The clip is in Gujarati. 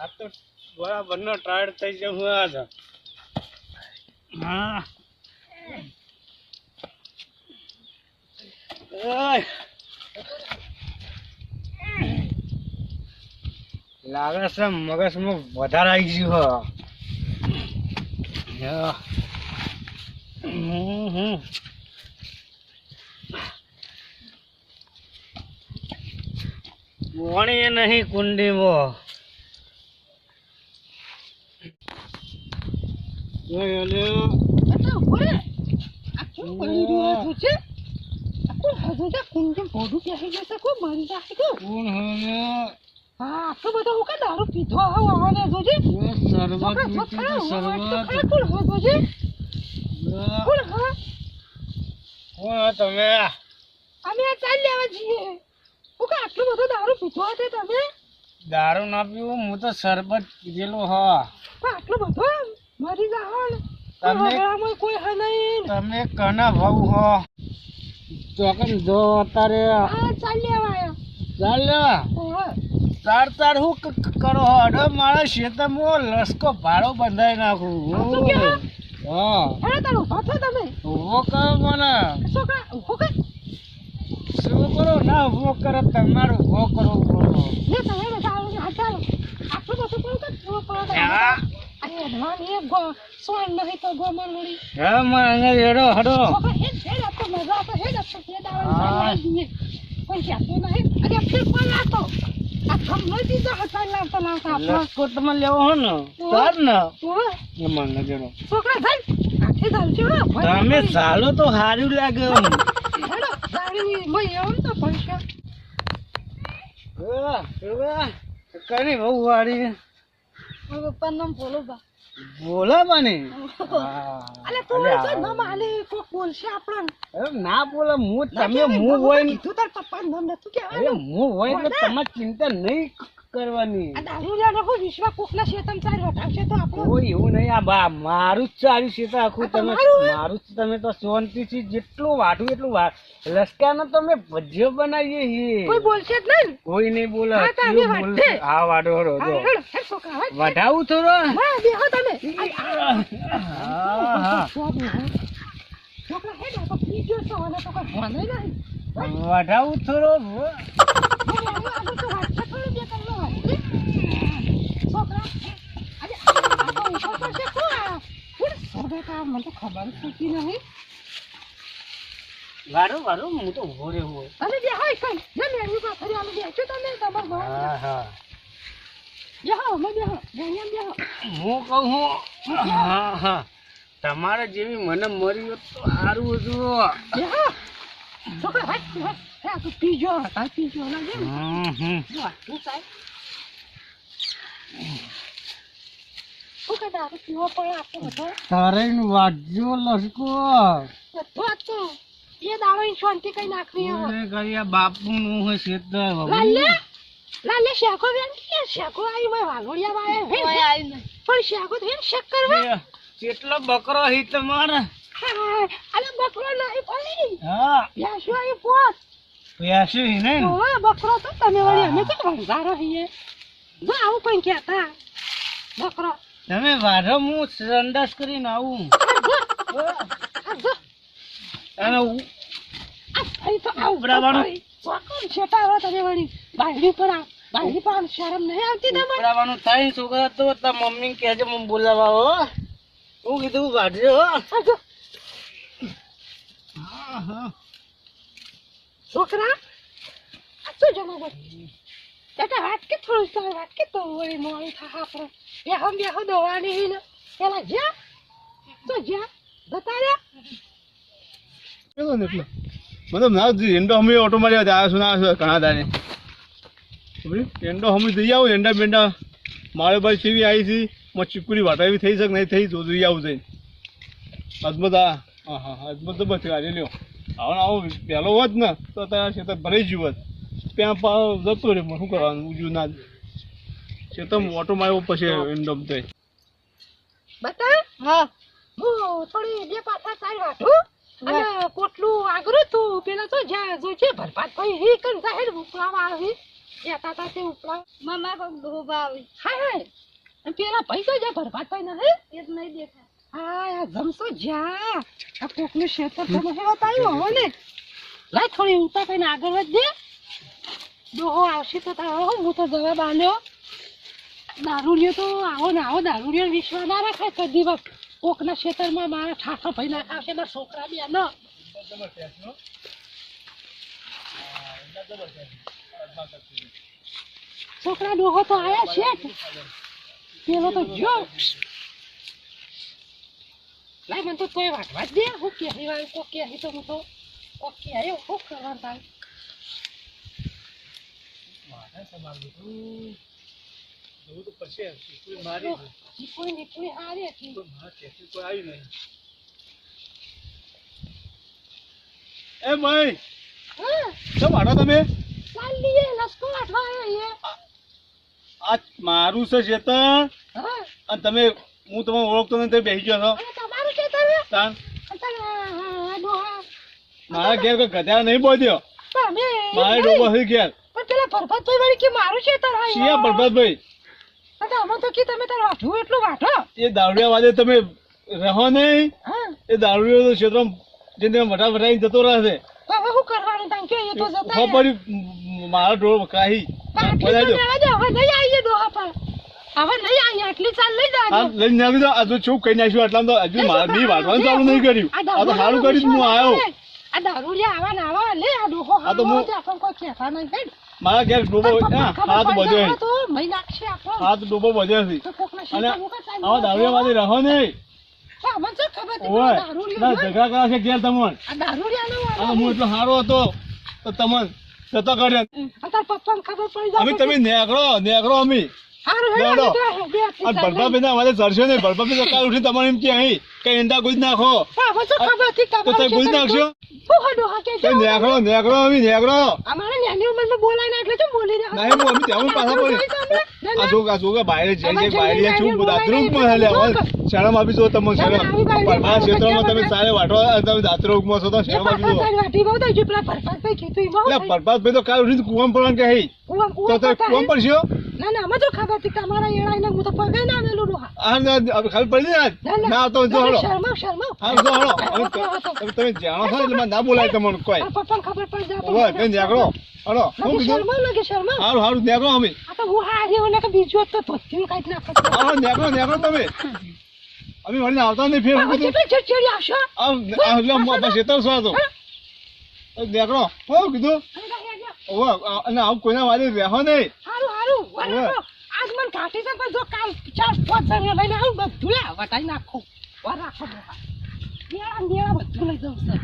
આ તો બરાબરનો ટાયર્ડ થઈ ગયો હું આજ. હા ઓય લાગે છે મગજમાં વધારે આવી ગયું વણી નહીં કુંડીમાં દારૂ પીધો તમે અમે ચાલ લેવા જઈએ. આટલું બધું દારૂ પીધો હતો તમે? દારૂ ના પીવું હું તો શરબત પીધેલું હ. આટલું બધું મરી જાઓ ને. તમે કોઈ હે નહીં. તમે કના ભાવ હો ચોકન જો અત્યારે ચાલ લેવા ચાલ તાર તાર હું કરો અડો મારા ખેતરમાં લસકો ભાડો બંધાઈ નાખું. હા તમે ઉભો કરો મને. છોકરા ઉભો કર. શું કરો ના ઉભો કરો તમારું ઉભો કરો લે તમે બધા ચાલો આટલું બધું પણ હા અરે ધન એ ગો સોન નહીં તો ગો મરડી. હા મને હેડો હડો છોકરા એ આપતો મજા તો હે આપતો કે દાવા દીએ કોઈ જાતો નહીં. અરે ફિર પણ આતો આ ખમનો દીધો હતા લાવતા લસકો તમે લેવો હો ને તાર ને તો મને હેડો છોકરા ભાઈ આખે દાલચો તમે ચાલો તો સારું લાગે. હેડો દાડી મય એમ તો પૈસા કઈ બહુ વાળી પપ્પા નામ બોલો બા બોલા મને અલે તો તો નામ આલે કો બોલશે આપણને ના બોલે હું તમે હું હોય ને તું તાર પપ્પા નામ નતું કે અરે હું હોય એટલે તમારે ચિંતા નહીં કરવાની. આ દારૂ લેનો હો વિશ્વા કોકના શેતમ ચાર વટાવશે તો આપણો કોઈ એવું નહીં. આ બા મારું જ ચાલ્યું છે તો આખું તમે મારું જ તમે તો શાંતિથી જેટલું વાઢું એટલું લસકાનો તો મેં ભજીયો બનાવીએ છીએ. કોઈ બોલશે જ નહીં. કોઈ નહીં બોલે. હા તમે વાઢે. હા વાઢો હડો જો હે છોકરા વઢાવું થોડો. હા બેહો તમે હા હા છોકરા હે ના તો પીજો છો અને તો કોઈ ભણે નહીં. વઢાવું થોડો. આ તો વાત છે થોડી બે કરલો છોકરા અરે આ તો ઉપર છે કોણ સોડે કા મને તો ખબર છે નહીં. વારો વારો હું તો ઉભો રહ્યો. અને બે હોય કઈ જમે એની પાસે ફરી આલે બેઠો તમે તમાર ઘર હા હા બેહો મે બેહો બેહો બેહો હું કહું હું હા હા તમારે જેવી મને મરી હોત તો સારું હતું. બેહો છોકરા હાથ હે તો પીજો આ પીજો ના જે તું સાહેબ ઓ કદા તો પીવો પણ આપતો હતો તારે વાજો લસકો તો એ દાવાની શાંતિ કઈ નાખવી હો ને કર્યા બાપુનું હોય શેતર લાલે શાકો બેન કે શાકો આવી મે વાલોડિયા વાય હે આવી નહીં પણ શાકો તો શક કરવા કેટલો બકરો હી તમારે. અલે બકરો નહીં પડી. હા યાશો એ પોત પ્યાસી હી ને ઓ બકરો તો તમે વળી અમે તો વંગારો હીએ જો આવું કોઈ કહેતા બકરો તમે વાઢો હું સંડાસ કરીને આવું. અને આ ભાઈ તો આવું ઉપડાવાનું કોણ છેટા તમે વળી બાયડી પર બાયડી પર શરમ નહીં આવતી તમને ઉપડાવાનું થાય છોકરા તો તાર મમ્મી કહેજે મને બોલાવા હો. હું કીધું વાઢજો. હા હા છોકરા આ તો જમા બોલ બેટા વાત કે થોડું તો વાત કે તો વળી મોડું થા આપણે બેહો દવાની ને પેલા જા તો જા બતા રે કેવો ને એટલે મતલબ ના એંડો હમી ઓટો મારી આવ્યા સુના ઘણા દાને એંડો હમી જઈ આવું એંડા બેંડા મારે બાર સેવી આવી છે માં ચીકુની વાટા એવી થઈ શકે નહીં થઈ તો જઈ આવું જઈને અજમત હા હા અજમત તો બસ ગાડી લ્યો આવો આવો પહેલો હોત ને તો ત્યાં ખેતર ભરાઈ ગયું હોત ત્યાં જતો રહે શું કરવાનું ઉજવું ના ખેતર ઓટો માર્યો પછી એંડો થઈ બતા હા હું થોડી બે પાછા ચાલ વાઠું અને કોટલું આગળ તું પેલા તો જા જો છે ભરપાત કોઈ હી કન સાહેબ ભૂખલાવા આવી એ તાતા તે ઉપલા મામા કોક ડોબા આવી હાય હાય અને પેલા ભાઈ તો જા ભરભાત ભાઈ ના હે એ જ નહીં દેખાય હા આ જમસો જા આ કોકનું ક્ષેત્ર તમે હે બતાવ્યું હો ને લાય થોડી ઉતા કઈને આગળ વધજે ડોહો આવશે તો તારો હું તો જવાબ આલ્યો દારૂડિયો તો આવો ને આવો દારૂડિયો વિશ્વાસ ના રાખાય કદી વખત કોકના ક્ષેત્રમાં મારા ઠાઠો ભાઈ નાખાવશે ને છોકરા બી ન છોકરા ડોહો તો આયા છે પેલો તો જો લાય મને તો કોઈ વાટવા જ દે હું કે વાળું કોક કે તો હું તો કોક કે આવ્યો કોક કરવાનું તારે નીકળી હારી હતી એ ભાઈ હા શું વાટો તમે ચાલ લીએ લસકો વાટવા આવ્યો આ મારું છે ખેતર હા અને તમે હું તમને ઓળખતો નથી તમે બેસી ગયો છો અને તમારું છે તમે તાન ડોહા મારા ઘેર કોઈ ગધેડા નહીં બોલ્યો તમે મારે ડોબો છે ઘેર પણ પેલા ભરભાતભાઈ વળી કે મારું છે તાર શિયા પ્રભાતભાઈ અને અમે તો કે તમે તાર વાઠું એટલું વાઠો એ દારૂડિયા વાદે તમે રહો નહીં હા એ દારૂડિયો તો ક્ષેત્રમાં જેને વટા વટાઈને જતો રહે છે હવે શું કરવાનું તાન કે એ તો જતા રહ્યા. ખબર મારા ડોળ કાહી આટલી બધાજો ચાલ લેવા દે, હવે નહીં આવીએ ડોહા પર હવે નહીં આવીએ આટલી ચાલ લઈ આ જાજો લઈને નાખી દો આ તો શું કહી નાખ્યું આટલા તો હજુ મેં વાંચવાનું ચાલુ નહીં કર્યું આ તો સારું કર્યું હું આવ્યો આ દારૂડિયા આવા ને આવા લે આ ડોહો આ તો હું- આપણને કોઈ કહેતા નહીં હેડ. મારા ઘેર ડોબો હાથ બધ્યો છે. તો મહી નાખશે આપણને. હાથ ડોબો બધ્યો છે તો કોકના અને શીખા મુકા ચાલી આવા દારૂડિયા વાદે રહો નહીં હા, મને શું ખબર હતી ઓય પેલો ના દારૂડિયો જોઈ? ઝઘડા કરા છે ઘેર તમને આ દારૂડિયાનો અને વાળો. હું એટલો સારો હતો તો તમને જતો કર્યો આ તાર પપ્પાને ખબર પડી જાય અમે તમે નેકરો અમે હારું હેડ, લેવડો. આ બે આટલી આ ચાલ લઈ. ભરપાભાઈ ના વાદે ચડશો નહીં ભરપાભાઈ તો કાલ ઉઠી તમારે એમ કે અહીં કઈ ઈંડા ગુજ નાખો હા, મને શું ખબર હતી તો તમારા તમે ગુજ ખેતરમાં નાખશો શું હા, ડોહા કે તો નેકરો અમે નેકરો અમારે નાની ઉંમરમાં બોલાય ના એટલે તો બોલી રહ્યા. નહીં હું અમે ત્યાં પાછા પડી આ જોગા બાયરે જઈ બાયરે છું દાતરોગમાં હાલે શરમ આપી જો તમે શરમ મારા ક્ષેત્રમાં તમે સારે વાટવા તમે દાતરોગમાં છો તો શરમ આપી દો એટલે પરપાતભાઈ તો કાલ ઉઠીને કુવામાં પડવાનું કે હઈ તો તમે કુવામાં પડશો ખાલી પડી જાય ના તો જો હળો હા જો હળો તમે જાણો છો એટલે મને ના બોલાય તમને કોઈ ઓય કઈ નેકરો હળો હું કીધું સારું નેકરો અમે હા નેકરો તમે અમે વળીને આવતા નહીં ફેર હું કીધું ક્ષેત્ર છો તો નેકરો હું કીધું અને આવું કોઈના વાદે રહેવો નહીં આજ મને કાઢી છે પણ જો કાલ 4-5 જણા લઈને આવું બધું વટાઈ નાખું વાર રાખો દેવા બધું લઈ જવું છે